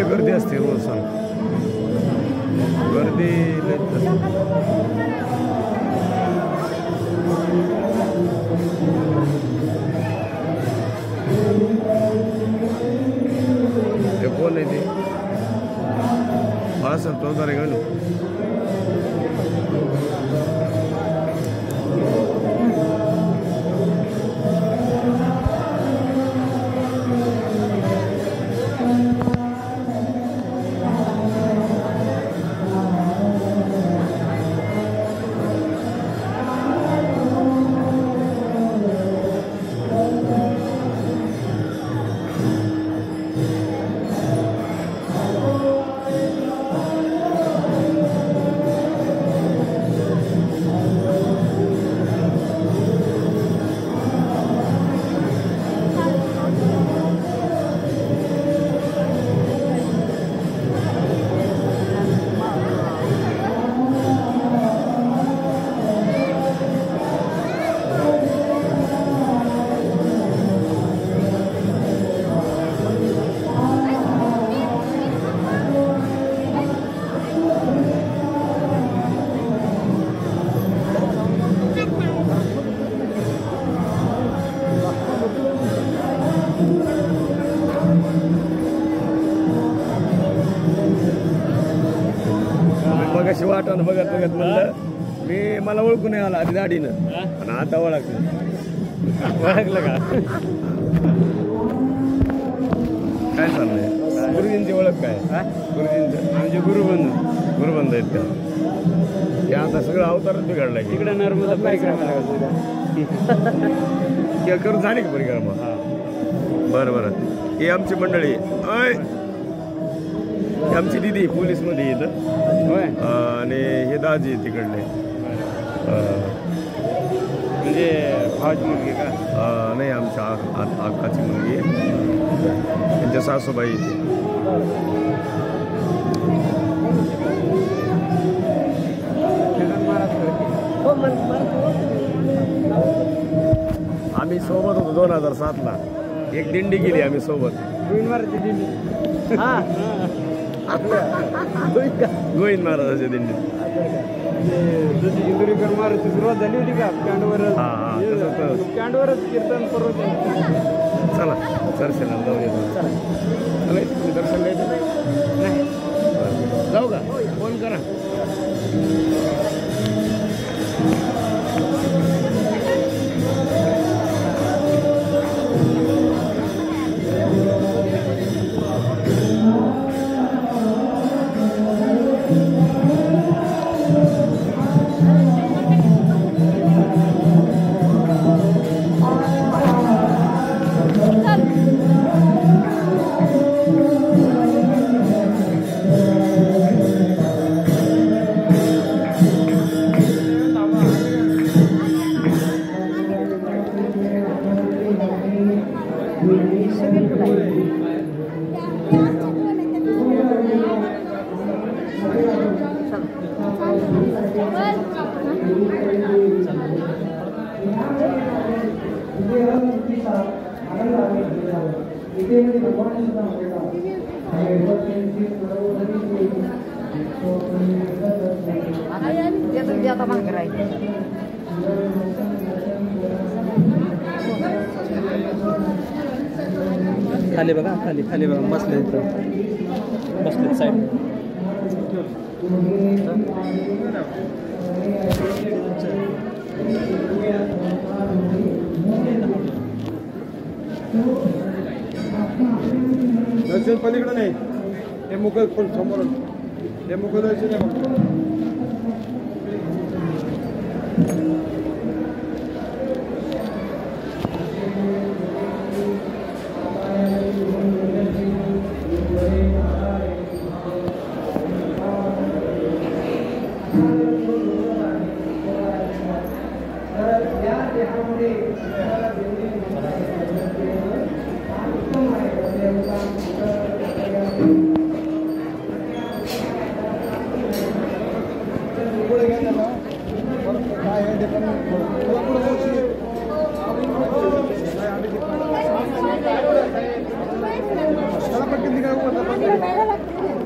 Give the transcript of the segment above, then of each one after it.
गर्दी असते रोज सांग गर्दी ते कोण आहे ते मला सांगतो जरा गेलो मगाशी वाटण बघत बघत म्हणलं मी मला ओळखून नाही आला आधी दाढीनं आणि आता ओळखलं का काय चाललंय गुरुजींची ओळख काय गुरुजींचं म्हणजे गुरुबंध आहेत का हे आता सगळं अवतारच बिघडलाय तिकडे नर्मदा परिक्रमा करून झाली का परिक्रमा बरं बरं ही आमची मंडळी आमची दिदी पोलीसमध्ये येतं आणि हे दाजी तिकडले म्हणजे भावाची मुलगी का नाही आमच्या आकाची मुलगी त्यांच्या सासूबाई आम्ही सोबत होतो 2007ला एक दिंडी गेली आम्ही सोबत दिंडी हा गोविंद महाराजांच्या दिंडीत जशी इंदुरीकर महाराजची सुरुवात झाली होती का स्टँडवर स्टँडवरच कीर्तन परत चला दर्शनाला जाऊ येतो चला तुम्ही दर्शन घ्यायचं नाही जाऊ का फोन करा खाली बघा खाली बघा बसले बसले साईड दर्शन पलीकडे नाही हे मुख समोर हे मुख दर्शन आहे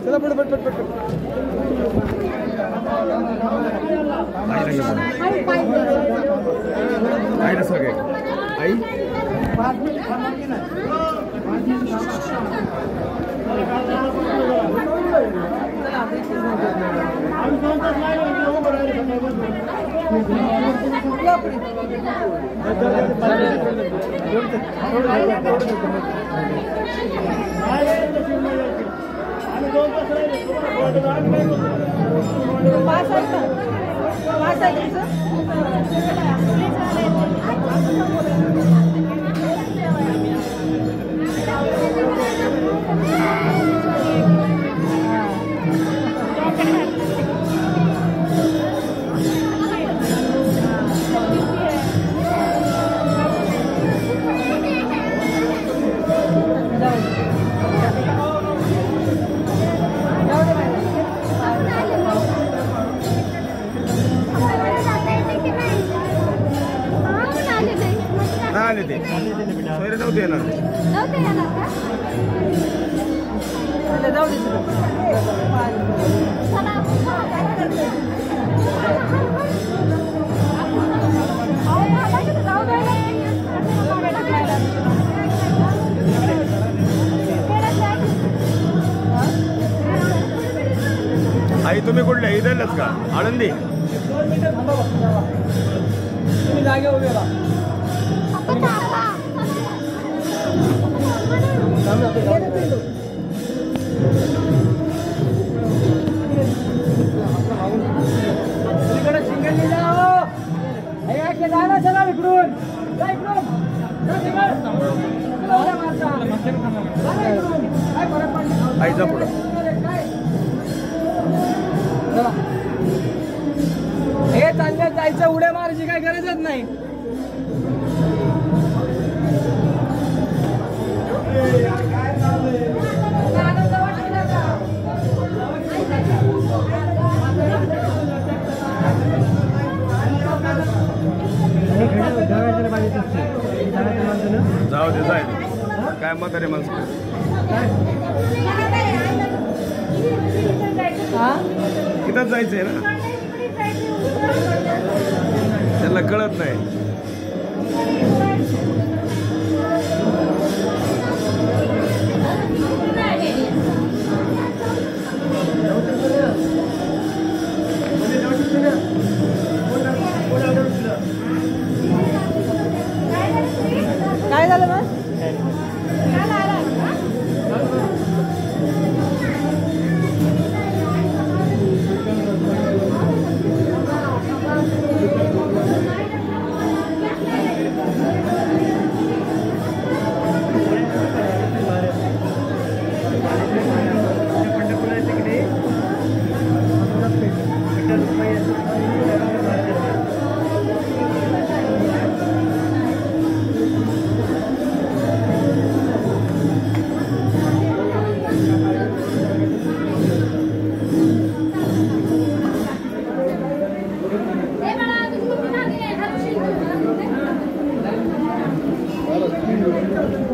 चला पट पट पट पट आई ना सगळे आई आले ते सोयरे नव्हते येणार आई तुम्ही कुठल्या इथलच का आळंदी तुम्ही जागे उभे राहा चला इकडून आईचा पुढं हे चालण्यात जायचं उड्या मारायची काही गरजच नाही जाऊ दे जाय काय म्हातारे माणसं तिथंच जायचंय ना त्यांना कळत नाही काय झालं मग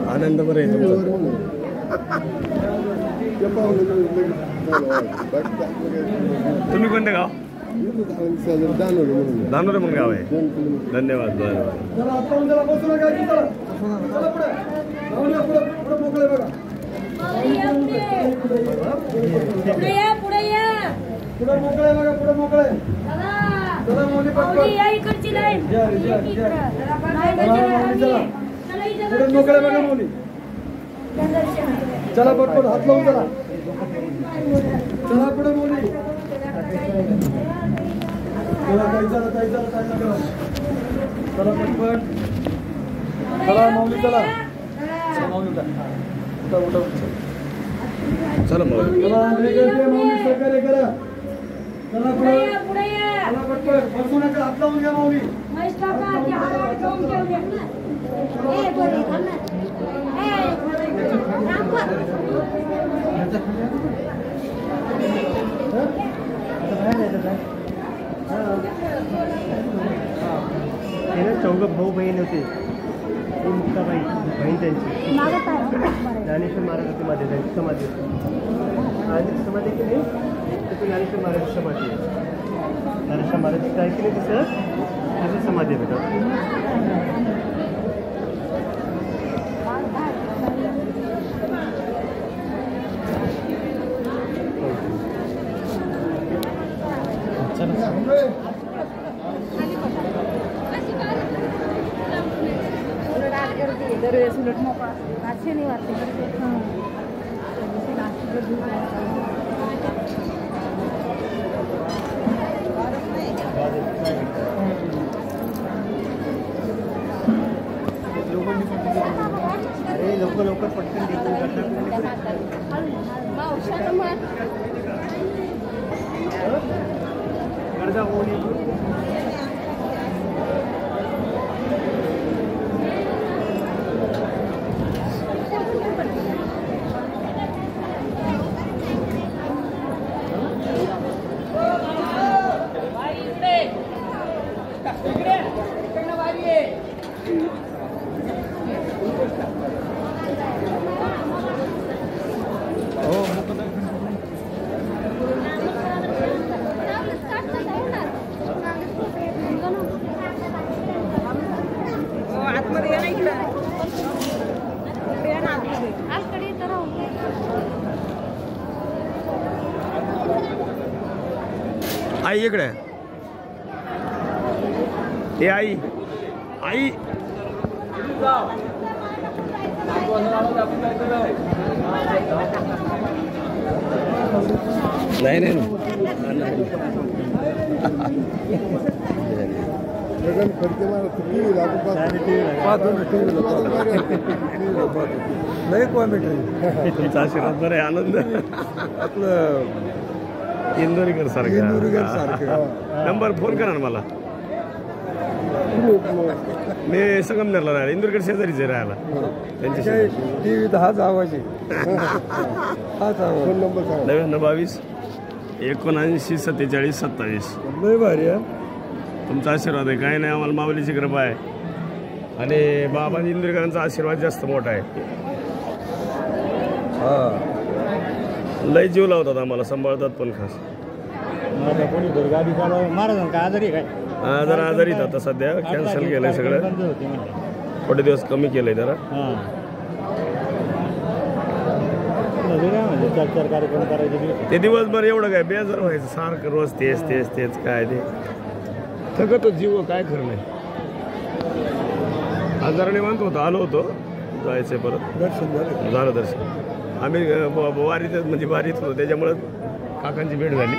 आनंद बरं आहे तुमचा तुम्ही कोणते गाव दानोरे म्हणून गाव आहे धन्यवाद मोकळे बघा मुली चला पटपट हात लावून चला चला पुढे मुली चला काही चला काही चला काय करा चला पटपट चला माऊली चला माऊली उठा उठा चला माऊली चला माऊली सहकार्य करा चला पटपट बसू नका हात लावून घ्या माऊली चौघ भाऊ बहीण होते मुक्ताबाई बहीण त्यांची ज्ञानेश्वर महाराजांची मध्ये त्यांची समाधी होती आणि समाधी की नाही तिथे ज्ञानेश्वर महाराज समाधी आहे ज्ञानेश्वर महाराज काय केले तसं त्याची समाधी आहे बेटा दरवेळेस उलट मोकळा आज शनिवार अरे लवकर पटकन गरजा होऊन आई इकडे हे आई आई नाही नाही लय कॉमेंट्री तुमचा आशीर्वाद बरं आहे आनंद आपलं इंदोरीकर इंदोरीकर सारखं नंबर फोन करा ना मला मी संगमनेरला राहिला इंदोरीकर शेजारीच आहे राहायला त्यांच्या टीव्हीत हाच आवाज आहे हाच आवाज नंबर 99 79 47 27 लय भारी आहे तुमचा आशीर्वाद आहे काही नाही आम्हाला माऊलीची कृपा आहे आणि बाबा इंदोरीकरांचा आशीर्वाद जास्त मोठा आहे लय जीव लावतात आम्हाला सांभाळतात पण खास कोणी दुर्गादी महाराजांका आजारी काय जरा आजारी आता सध्या कॅन्सल केलंय सगळं थोडे दिवस कमी केलंय जरा म्हणजे 4 कार्यक्रम करायचे ते दिवसभर एवढं काय बेजार व्हायचं सारखं रोज तेच काय ते थकतो जीव काय खरं नाही आजाराने म्हणतो होतो आलो होतो जायचं परत दर्शन झालं दर्शन आम्ही वारीत म्हणजे वारीत होतो त्याच्यामुळं काकांची भेट झाली